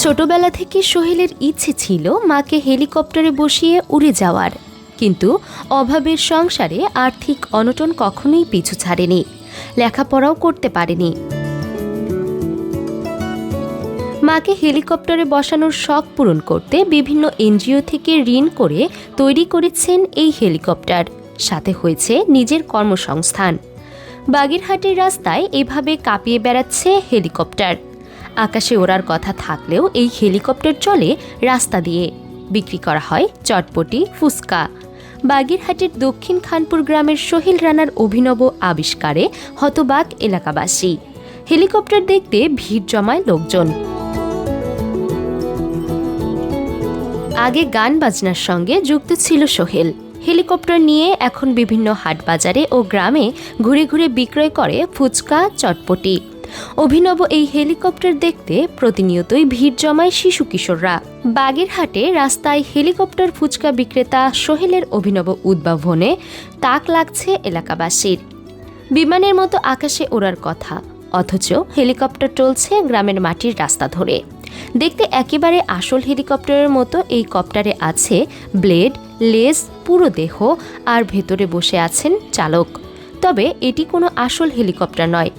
ছোটবেলা থেকে সোহেলের ইচ্ছে ছিল মাকে হেলিকপ্টারে বসিয়ে উড়ে যাওয়ার, কিন্তু অভাবের সংসারে আর্থিক অনটন কখনোই পিছু ছাড়েনি। লেখাপড়াও করতে পারেনি। মাকে হেলিকপ্টারে বসানোর শখ পূরণ করতে বিভিন্ন এনজিও থেকে ঋণ করে তৈরি করেছেন এই হেলিকপ্টার। সাথে হয়েছে নিজের কর্মসংস্থান। বাগেরহাটের রাস্তায় এভাবে কাঁপিয়ে বেড়াচ্ছে হেলিকপ্টার। আকাশে ওড়ার কথা থাকলেও এই হেলিকপ্টার চলে রাস্তা দিয়ে। বিক্রি করা হয় চটপটি, ফুচকা। বাগেরহাটের দক্ষিণ খানপুর গ্রামের সোহেল রানার অভিনব আবিষ্কারে হতবাক এলাকাবাসী। হেলিকপ্টার দেখতে ভিড় জমায় লোকজন। আগে গান বাজনার সঙ্গে যুক্ত ছিল সোহেল। হেলিকপ্টার নিয়ে এখন বিভিন্ন হাট বাজারে ও গ্রামে ঘুরে ঘুরে বিক্রয় করে ফুচকা, চটপটি। অভিনব এই হেলিকপ্টার দেখতে প্রতিনিয়তই ভিড় জমায় শিশু কিশোররা। বাগেরহাটে রাস্তায় হেলিকপ্টার ফুচকা বিক্রেতা সোহেলের অভিনব উদ্ভাবনে তাক লাগছে এলাকাবাসীর। বিমানের মতো আকাশে ওড়ার কথা, অথচ হেলিকপ্টার চলছে গ্রামের মাটির রাস্তা ধরে। দেখতে একেবারে আসল হেলিকপ্টারের মতো এই কপ্টারে আছে ব্লেড, লেজ, পুরো দেহ, আর ভেতরে বসে আছেন চালক। তবে এটি কোনো আসল হেলিকপ্টার নয়।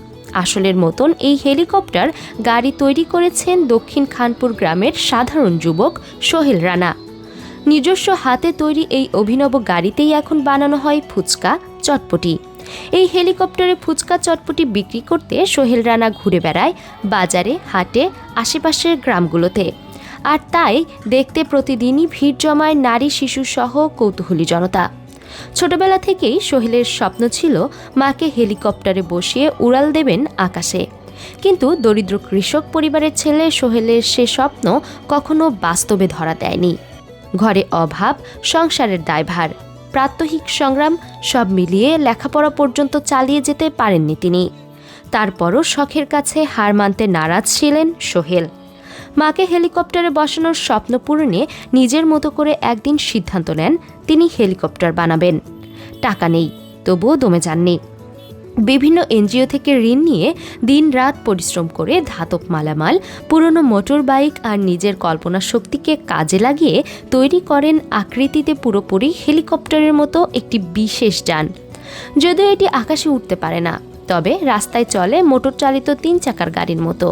আসলের মতন এই হেলিকপ্টার গাড়ি তৈরি করেছেন দক্ষিণ খানপুর গ্রামের সাধারণ যুবক সোহেল রানা। নিজস্ব হাতে তৈরি এই অভিনব গাড়িতেই এখন বানানো হয় ফুচকা, চটপটি। এই হেলিকপ্টারে ফুচকা, চটপটি বিক্রি করতে সোহেল রানা ঘুরে বেড়ায় বাজারে, হাটে, আশেপাশের গ্রামগুলোতে। আর তাই দেখতে প্রতিদিনই ভিড় জমায় নারী, শিশু সহ কৌতূহলী জনতা। ছোটবেলা থেকেই সোহেলের স্বপ্ন ছিল মাকে হেলিকপ্টারে বসিয়ে উড়াল দেবেন আকাশে। কিন্তু দরিদ্র কৃষক পরিবারের ছেলে সোহেলের সে স্বপ্ন কখনো বাস্তবে ধরা দেয়নি। ঘরে অভাব, সংসারের দায়ভার, প্রাত্যহিক সংগ্রাম সব মিলিয়ে লেখাপড়া পর্যন্ত চালিয়ে যেতে পারেননি তিনি। তারপরও শখের কাছে হার মানতে নারাজ ছিলেন সোহেল। মাকে হেলিকপ্টারে বসানোর স্বপ্ন পূরণে নিজের মতো করে একদিন সিদ্ধান্ত নেন তিনি হেলিকপ্টার বানাবেন। টাকা নেই, তবুও দমে যাননি। বিভিন্ন এনজিও থেকে ঋণ নিয়ে দিনরাত পরিশ্রম করে ধাতব মালামাল, পুরনো মোটর বাইক আর নিজের কল্পনা শক্তিকে কাজে লাগিয়ে তৈরি করেন আকৃতিতে পুরোপুরি হেলিকপ্টারের মতো একটি বিশেষ যান। যদিও এটি আকাশে উঠতে পারে না, তবে রাস্তায় চলে মোটর চালিত 3 চাকার গাড়ির মতো।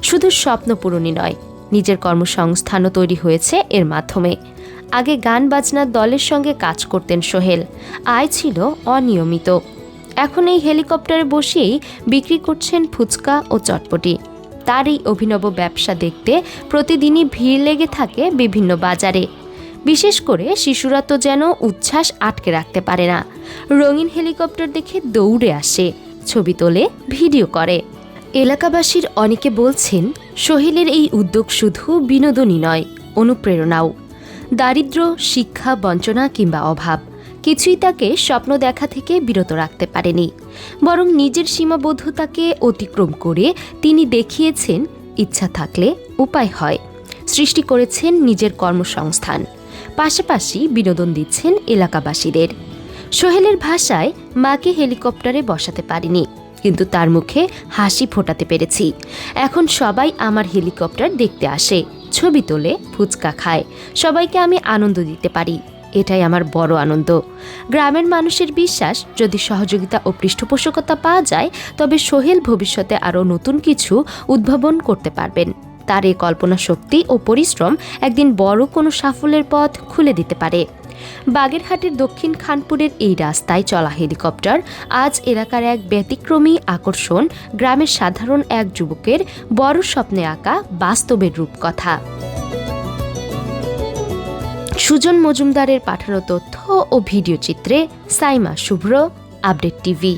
শুধু স্বপ্ন পূরণই নয়, নিজের কর্মসংস্থানও তৈরি হয়েছে এর মাধ্যমে। আগে গান বাজনার দলের সঙ্গে কাজ করতেন সোহেল, আয় ছিল অনিয়মিত। এখন এই হেলিকপ্টারে বসিয়েই বিক্রি করছেন ফুচকা ও চটপটি। তার এই অভিনব ব্যবসা দেখতে প্রতিদিনই ভিড় লেগে থাকে বিভিন্ন বাজারে। বিশেষ করে শিশুরা তো যেন উচ্ছ্বাস আটকে রাখতে পারে না। রঙিন হেলিকপ্টার দেখে দৌড়ে আসে, ছবি তোলে, ভিডিও করে। এলাকাবাসীর অনেকে বলছেন সোহেলের এই উদ্যোগ শুধু বিনোদনই নয়, অনুপ্রেরণাও। দারিদ্র্য, শিক্ষা, বঞ্চনা কিংবা অভাব কিছুই তাকে স্বপ্ন দেখা থেকে বিরত রাখতে পারেনি। বরং নিজের সীমাবদ্ধতাকে অতিক্রম করে তিনি দেখিয়েছেন ইচ্ছা থাকলে উপায় হয়। সৃষ্টি করেছেন নিজের কর্মসংস্থান, পাশাপাশি বিনোদন দিচ্ছেন এলাকাবাসীদের। সোহেলের ভাষায়, মাকে হেলিকপ্টারে বসাতে পারিনি, কিন্তু তার মুখে হাসি ফোটাতে পেরেছি। এখন সবাই আমার হেলিকপ্টার দেখতে আসে, ছবি তোলে, ফুচকা খায়। সবাইকে আমি আনন্দ দিতে পারি, এটাই আমার বড় আনন্দ। গ্রামের মানুষের বিশ্বাস, যদি সহযোগিতা ও পৃষ্ঠপোষকতা পাওয়া যায় তবে সোহেল ভবিষ্যতে আরও নতুন কিছু উদ্ভাবন করতে পারবেন। তার এই কল্পনা শক্তি ও পরিশ্রম একদিন বড় কোনো সাফল্যের পথ খুলে দিতে পারে। বাগেরহাটের দক্ষিণ খানপুরের এই রাস্তায় চলা হেলিকপ্টার আজ এলাকার এক ব্যতিক্রমী আকর্ষণ, গ্রামের সাধারণ এক যুবকের বড় স্বপ্নে আঁকা বাস্তবের রূপকথা। সুজন মজুমদারের পাঠানো তথ্য ও ভিডিও চিত্রে সাইমা শুভ্র, আপডেট টিভি।